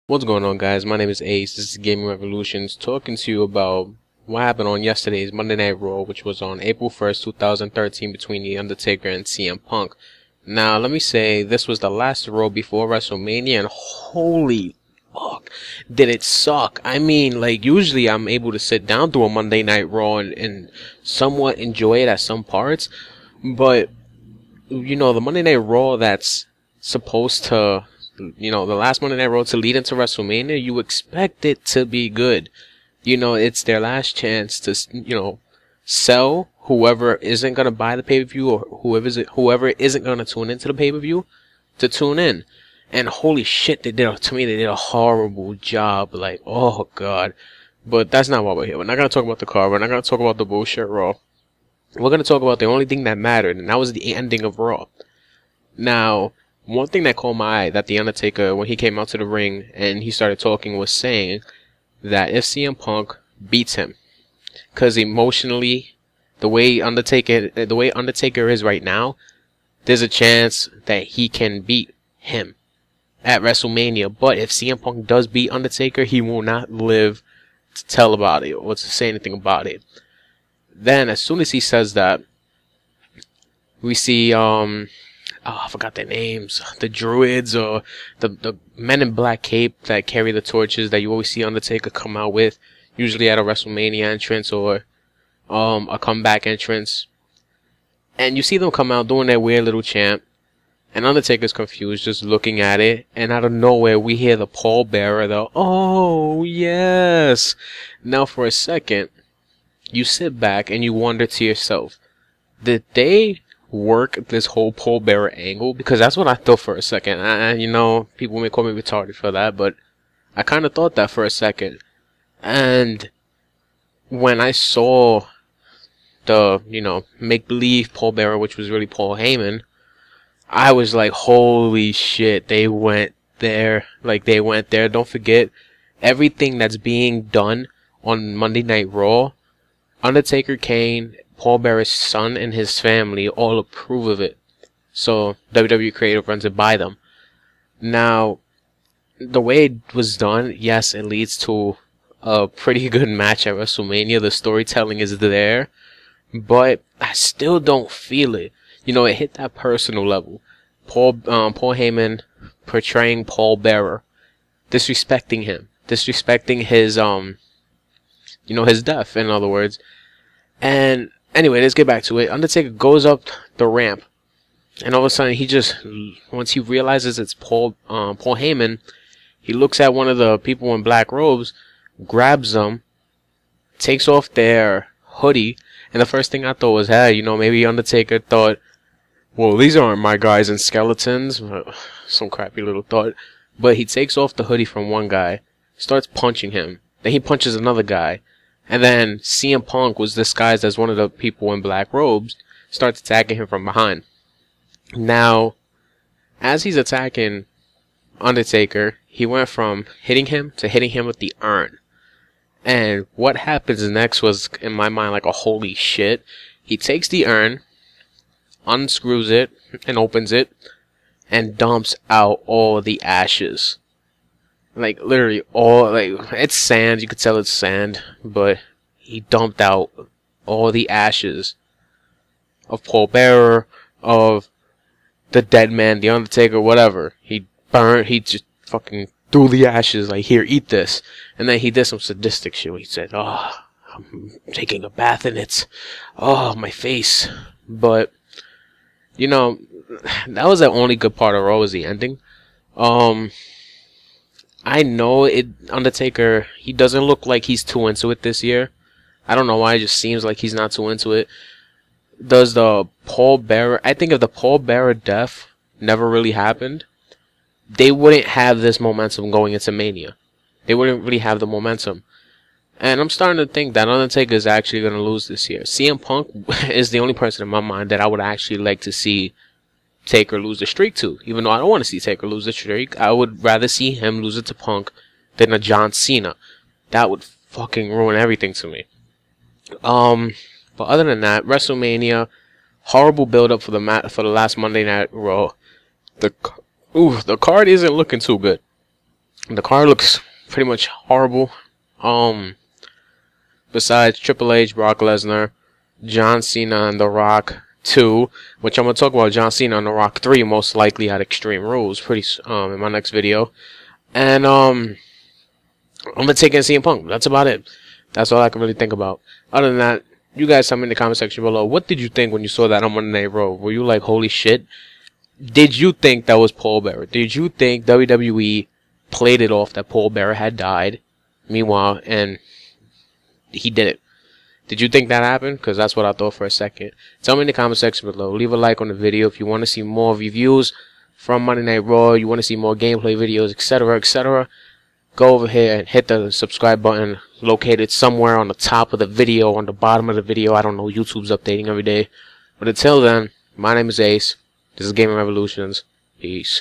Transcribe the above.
What's going on, guys? My name is Ace. This is Gaming Revolutions, talking to you about what happened on yesterday's Monday Night Raw, which was on April 1st, 2013, between The Undertaker and CM Punk. Now, let me say, this was the last Raw before WrestleMania, and holy fuck, did it suck. I mean, like, usually I'm able to sit down through a Monday Night Raw and somewhat enjoy it at some parts, but, you know, the Monday Night Raw that's supposed to, the last Monday Night Raw to lead into WrestleMania, you expect it to be good. It's their last chance to, sell whoever isn't going to buy the pay-per-view, or whoever isn't going to tune into the pay-per-view to tune in. And holy shit, they did a horrible job. Like, oh god. But that's not why we're here. We're not going to talk about the card. We're not going to talk about the bullshit Raw. We're going to talk about the only thing that mattered, and that was the ending of Raw. Now, one thing that caught my eye, that The Undertaker, when he came out to the ring and he started talking, was saying that if CM Punk beats him, because emotionally, the way Undertaker is right now, there's a chance that he can beat him at WrestleMania. But if CM Punk does beat Undertaker, he will not live to tell about it or to say anything about it. Then, as soon as he says that, we see, I forgot their names. The druids, or the men in black cape that carry the torches that you always see Undertaker come out with, usually at a WrestleMania entrance or a comeback entrance. And you see them come out doing their weird little chant, and Undertaker's confused, just looking at it, and out of nowhere we hear the pallbearer, oh yes! Now for a second, you sit back and you wonder to yourself, did they work this whole pallbearer angle? Because that's what I thought for a second. People may call me retarded for that, but I kind of thought that for a second. And when I saw the, make-believe pallbearer, which was really Paul Heyman, I was like, holy shit, they went there. Like, they went there. Don't forget, everything that's being done on Monday Night Raw, Undertaker, Kane, pallbearer's son, and his family all approve of it. So WWE Creative runs it by them. Now, the way it was done, yes, it leads to a pretty good match at WrestleMania. The storytelling is there, but I still don't feel it. It hit that personal level. Paul Heyman portraying pallbearer, disrespecting him, disrespecting his his death, in other words. And anyway, let's get back to it. Undertaker goes up the ramp, and all of a sudden, once he realizes it's Paul Heyman, he looks at one of the people in black robes, grabs them, takes off their hoodie, and the first thing I thought was, hey, maybe Undertaker thought, well, these aren't my guys in skeletons. Some crappy little thought. But he takes off the hoodie from one guy, starts punching him, then he punches another guy. And then CM Punk was disguised as one of the people in black robes, starts attacking him from behind. Now, as he's attacking Undertaker, he went from hitting him to hitting him with the urn. And what happens next was, in my mind, like a holy shit. He takes the urn, unscrews it, and opens it, and dumps out all the ashes. Like, literally it's sand, you could tell it's sand, but he dumped out all the ashes of pallbearer, of the Deadman, the Undertaker, whatever. He just fucking threw the ashes, like, here, eat this. And then he did some sadistic shit where he said, oh, I'm taking a bath in it. Oh, my face. But, that was the only good part of Raw, was the ending. I know Undertaker, he doesn't look like he's too into it this year. I don't know why, it just seems like he's not too into it. Does the pallbearer, I think if the pallbearer death never really happened, they wouldn't have this momentum going into Mania. They wouldn't really have the momentum. And I'm starting to think that Undertaker is actually going to lose this year. CM Punk is the only person in my mind that I would actually like to see Taker lose the streak to. Even though I don't want to see Taker lose the streak, I would rather see him lose it to Punk than a John Cena. That would fucking ruin everything to me. But other than that, WrestleMania, horrible build up for the last Monday Night Raw. The card isn't looking too good. The card looks pretty much horrible. Besides Triple H, Brock Lesnar, John Cena, and The Rock 2, which I'm gonna talk about John Cena and The Rock 3 most likely at Extreme Rules in my next video. And I'm gonna take in CM Punk. That's about it. That's all I can really think about. Other than that, you guys tell me in the comment section below, what did you think when you saw that on Monday Night Raw? Were you like, holy shit? Did you think that was Paul Bearer? Did you think WWE played it off that Paul Bearer had died? Meanwhile, and he did it. Did you think that happened? Because that's what I thought for a second. Tell me in the comment section below. Leave a like on the video if you want to see more reviews from Monday Night Raw. You want to see more gameplay videos, etc., etc. Go over here and hit the subscribe button located somewhere on the top of the video, on the bottom of the video. I don't know. YouTube's updating every day. But until then, my name is Ace. This is Gaming Revolutions. Peace.